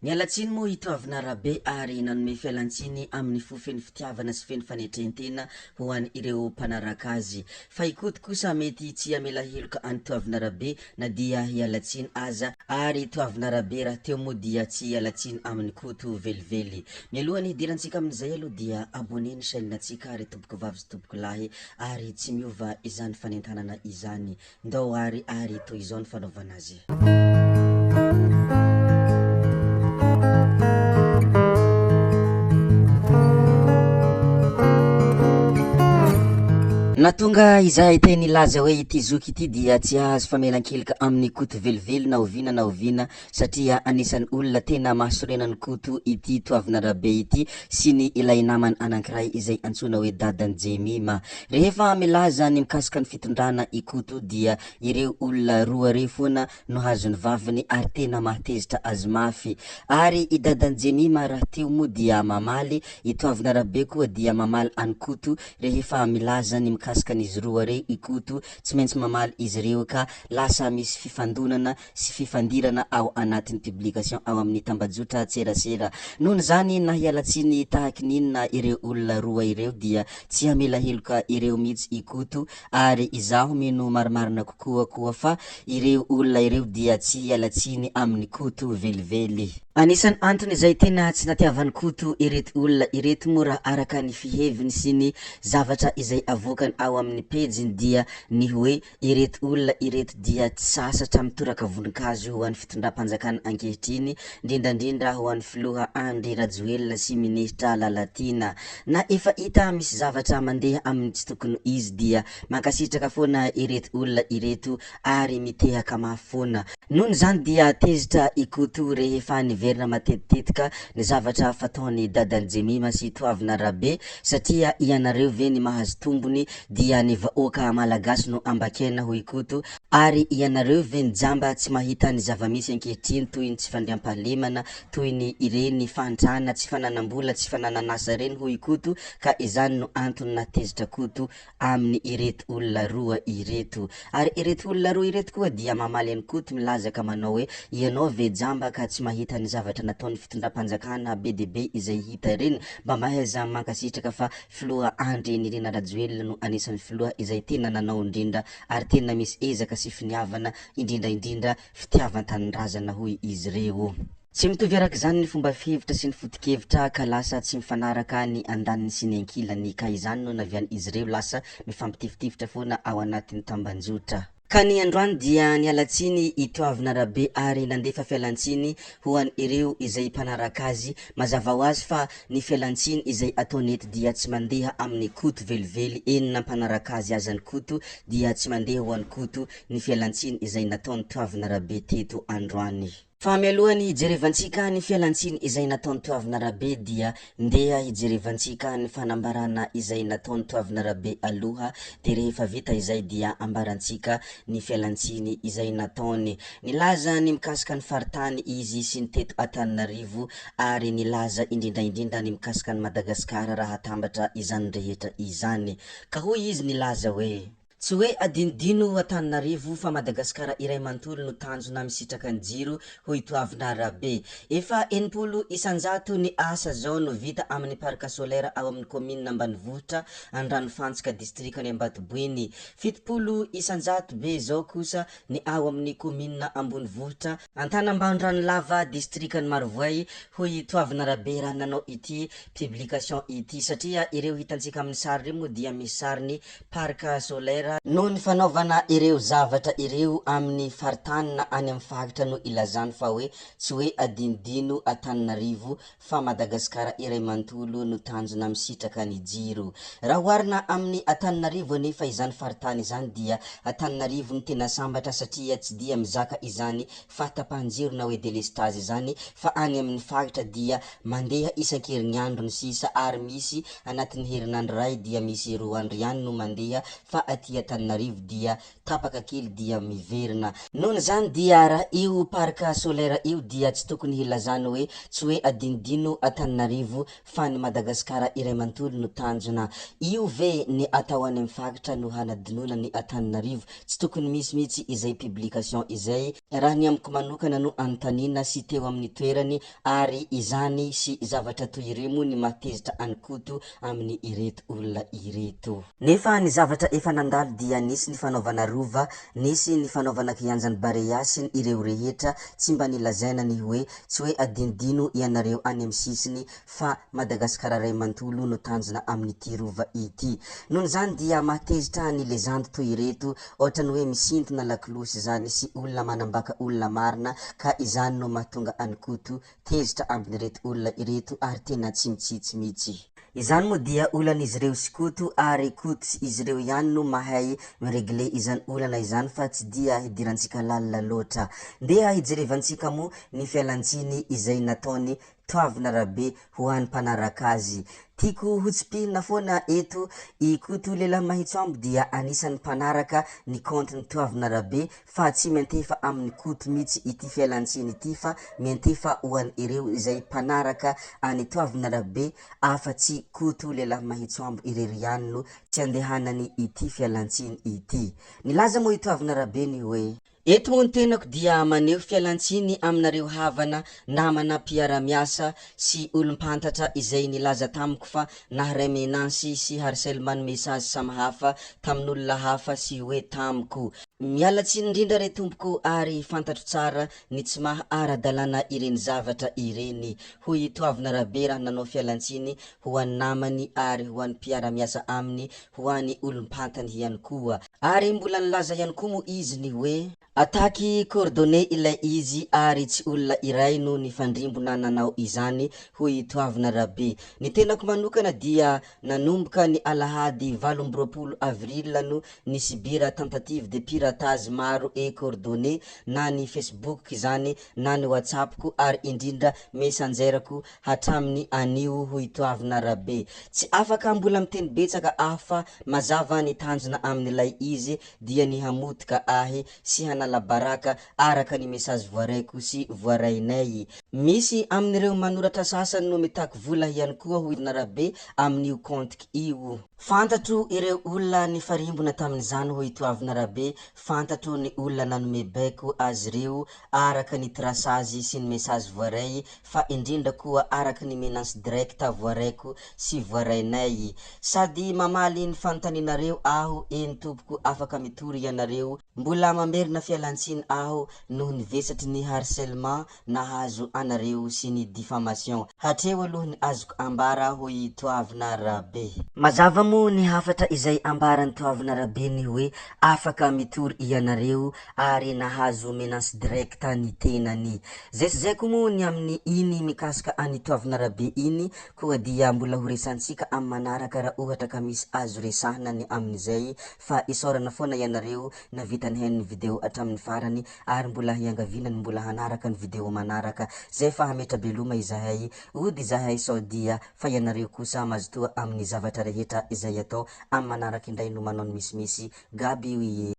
Mialatsiny moa itoavana rabe ary nanome fialantsiny amin'ny fofeny fitiavana sy feny fanetrentena ho an'ny ireo mpanaraka azy. Fa ikoto kosa mety tsy amela heloka anitoavana rabe na dia hialatsiny aza ary itoavana rabe raha teo moa dia tsy hialatsiny amin'ny koto velively. Mialohany hidirantsika amin'izay aloha dia abonné ny chaîne-natsika ary tomboko vavy sy tomboko lahy ary tsy miova izany fanentanana izany. Ndao ary toy izao ny fanaovana azy. Natonga izahay te nilaza hoe ity zoky ity dia tsy azo famelan-kelika amin'ny koto velively na oviana satria anisan'ny olona tena mahasorena ny koto ity toavina rabe ity sy ny ilay namany anankiray izay antsoina hoe dadany Jemima. Rehefa milaza ny mikasika ny fitondrana ikoto dia ireo olona roa reo foana no hazony vaviny ary tena mahatezitra azy mafy. Ary i dadany Jemima raha teo moa dia mamaly, itoavina rabe koa dia mamaly any koto rehefa milaza ny mikasika izy roa reo ikoto, tsy maintsy mamaly izy reo ka lasa misy fifandonana sy fifandirana ao anatin'ny publication ao amin'ny tambajotra tserasera. Nohon zany na hialatsiny tahaky ninona ireo olona roa ireo dia tsy hamela heloka ireo mihitsy ikoto ary izaho mino marimarina kokoa fa ireo olona ireo dia tsy hialatsiny amin'ny koto velively. Anisan'ny antony izay tena tsy natiavan'ny koto ireto olona ireto moa raha araka ny fiheviny sy ny zavatra izay avokany ao amin'ny pejiny dia ny hoe ireto olona ireto dia tsy sasatra mitoraka voninkazo ho an'ny fitondram-panjakana ankehitriny, indrindrandrindra ho an'ny filoha Andry Rajoelina sy ministra Lalatina. Na efa hita misy zavatra mandeha amin'ny tsy tokony izy dia mankasitraka foana ireto olona ireto ary mitehaka mafy foana. Nohon zany dia tezitra ikoto rehefa niverina matetitetika ny zavatra fataony dadany Jemima sy toavina rabe satria ianareo ve ny mahazo tombony dia ny vahoaka malagasy no ambakena ho ikoto ary ianareo ve ny jamba tsy mahita ny zavamisy ankehitriny toy ny tsy fandriampahalemana, toy ny ireny fantrana tsy fananam-bola tsy fananan'asa reny ho ikoto ka izany no antony natezitra koto amin'ny ireto olona roa ireto. Ary ireto olona roa ireto koa dia mamaly any koto milaza ka manao hoe ianao ve jamba ka tsy mahita ny zavatra nataon'ny fitondram-panjakana be de be izay hita reny, mba mahaiza mankasitraka fa filoha Andry Nirina Rajoelina no anisan'ny filoha izay tena nanao indrindra ary tena misy ezaka sy finiavana indrindra fitiavan-tanindrazana hoy izy reo. Tsy mitovy araka zany ny fomba fihevitra sy ny foto-kevitra ka lasa tsy mifanaraka ny andaniny sy ny ankilany ka izany no navian'izy reo lasa mifampitifitifitra foana ao anatin'ny tambanjotra. Ka ny androany dia nialatsiny itoavina rabe ary nandefa fialantsiny ho an'ny ireo izay mpanaraka azy. Mazava ho azy fa ny fialantsiny izay ataony eto dia tsy mandeha amin'ny koto velively, enina mpanaraka azy azany koto dia tsy mandeha ho an'ny koto ny fialantsiny izay nataony toavina rabe teto androany. Fa mialohany hijerevantsika ny fialantsiny izay nataony toavina rabe dia ndeha hijerevantsika ny fanambarana izay nataony toavina rabe aloha, de rehefa vita izay dia ambarantsika ny fialantsiny izay nataony. Nilaza ny mikasika ny faritany izy sy ny teto Antananarivo ary nilaza indrindra ny mikasika ny Madagasikara raha atambatra izany rehetra izany. Ka hoy izy nilaza hoe tsy hoe adinodino Antananarivo fa Madagasikara iray manontolo no tanjona misitraka ny jiro ho itoavina rabe. Efa 80 isanjato ny asa zao no vita amin'ny parc solaire ao amin'ny commune Ambanivohitra Andranofantsika distrikany Ambatoboiny. 70 isanjato be zao kosa ny ao amin'ny commune Ambonivohitra Antanambanon-Ranolava distrikany Marovoay ho itoavina rabe raha nanao ity publication ity satria ireo hitantsika amin'ny sary reo moa dia misy sariny parc solaire noho ny fanaovana ireo zavatra ireo amin'ny faritany na any amin'ny faritra no ilazany fa hoe tsy hoe adinodino Antananarivo fa Madagasikara iray manontolo no tanjona misitraka ny jiro. Raha oharina amin'ny Antananarivo nefa izany faritany izany dia Antananarivo no tena sambatra satria tsy dia mizaka izany fahatapahan-jiro na hoe délestage izany fa any amin'ny faritra dia mandeha isan-kerinandro ny sisa ary misy anatin'ny herinandro ray dia misy 2 andro ihany no mandeha fa aty Antananarivo dia tapaka kely dia miverina. Nohony zany dia raha io parc solaire io dia tsy tokony hilazana hoe tsy hoe adinodino Antananarivo fa ny Madagasikara iray manontolo no tanjona. Io ve ny atao any amin'ny faritra no hanadinoana ny Antananarivo, tsy tokony misy mihitsy izay publication izay. Raha ny amiko manokana no anontanina sy teo amin'ny toerany ary izany sy zavatra toy ireo moa ny mahatezitra anikoto amin'ny ireto olona ireto. Nefa ny zavatra efa nandalo dia nisy ny fanaovana rova, nisy ny fanaovana kianjan'ny Barea sy ireo rehetra, tsy mba nilazaina ny hoe tsy hoe adinodino ianareo any amin'ny sisiny fa Madagasikara ray manontolo no tanjona amin'ity rova ity. Nohony zany dia mahatezitra ny lezandy toy ireto, ohatra ny hoe misintona lakilosy zany sy olona manambaka olona marina, ka izany no mahatonga anikoto tezitra amin'ireto olona ireto ary tena tsy mitsitsy mihitsy. Izany moa dia olan'izy ireo sikoto ary koto izy ireo ihany no mahay miregle izany olana izany fa tsy dia hidirantsika lalina loatra. Ndeha hijerevantsika moa ny fialantsiny izay nataony Toavina Rabe ho an'ny mpanaraka azy. Tiako hotsipihina foana eto ikoto lehilahy Mahitsoambo dia anisan'ny mpanaraka ny compte ny Toavina Rabe fa tsy miantefa amin'ny koto mihitsy ity fialantsiny ity fa miantefa ho an'ny ireo izay mpanaraka any Toavina Rabe afa-tsy koto lehilahy Mahitsoambo irery ihany no tsy andehanany ity fialantsiny ity. Nilaza moa i Toavina Rabe ny hoe eto moa ny tenako dia maneho fialantsiny aminareo havana, namana mpiara-miasa sy olompantatra izay nilaza tamiko fa naharay menansy sy harcèlement message samihafa tamin'olona hafa sy hoe tamiko. Mialatsiny indrindra re tompoko ary fantatro tsara ny tsy maha ara-dalàna ireny zavatra ireny. Hoy Toavina Rabe raha nanao fialantsiny ho an'ny namany ary ho an'ny mpiara-miasa aminy, ho an'ny olompantany ihany koa. Ary mbola nilaza ihany koa moa izy ny hoe ataky coordonné ilay izy ary tsy olona iray no nifandrimbona nanao izany, hoy Toavina Rabe. Ny tenako manokana dia nanomboka ny alahady 18 avril no nisibira tentative de piratage maro et coordonné na ny Facebook zany na ny WhatsAppko ary indrindra messengerko hatraminy anio, hoy Toavina Rabe. Tsy afaka mbola miteny betsaka aho fa mazava ny tanjona amin'ilay izy dia ny hamotika ahy sy hanala baraka araka ny message voaraiko sy voarainay. Misy amin'ireo manoratra sasany no mitaky vola ihany koa, hoy Rabe, amin'io compte io. Fantatro ireo olona nifarimbona tamin'izany, hoy Toavina Rabe, fantatro ny olona nanome baiko azy ireo araka ny traçage sy ny message voaray fa indrindra koa araka ny menace direct voaraiko sy voarainay. Sady mamaly ny fanotaninareo aho eny tompoko afaka mitory ianareo, mbola mamerina fialantsiny aho noho ny vesatry ny harcèlement nahazo anareo sy ny diffamation. Hatreo aloha ny azoko ambara, hoy Toavina Rabe. Mazava moa ny hafatra izay ambarany Toavina Rabe ny hoe afaka mitory ianareo ary nahazo menace direct ny tenany. Zay sy zay koa moa ny amin'ny iny mikasika any Toavina Rabe iny koa dia mbola horesantsika amin'ny manaraka raha ohatra ka misy azo resahana ny amin'izay, fa isaorana foana ianareo na vitany hen'ny video hatramin'ny farany ary mbola hiangavinany mbola hanaraka ny video manaraka. Zay fa hametra beloma izahay, ody izahay sao dia fa ianareo kosa mazotoa amin'ny zavatra rehetra izay atao amin'ny manaraka indray no manao ny misimisy gaby.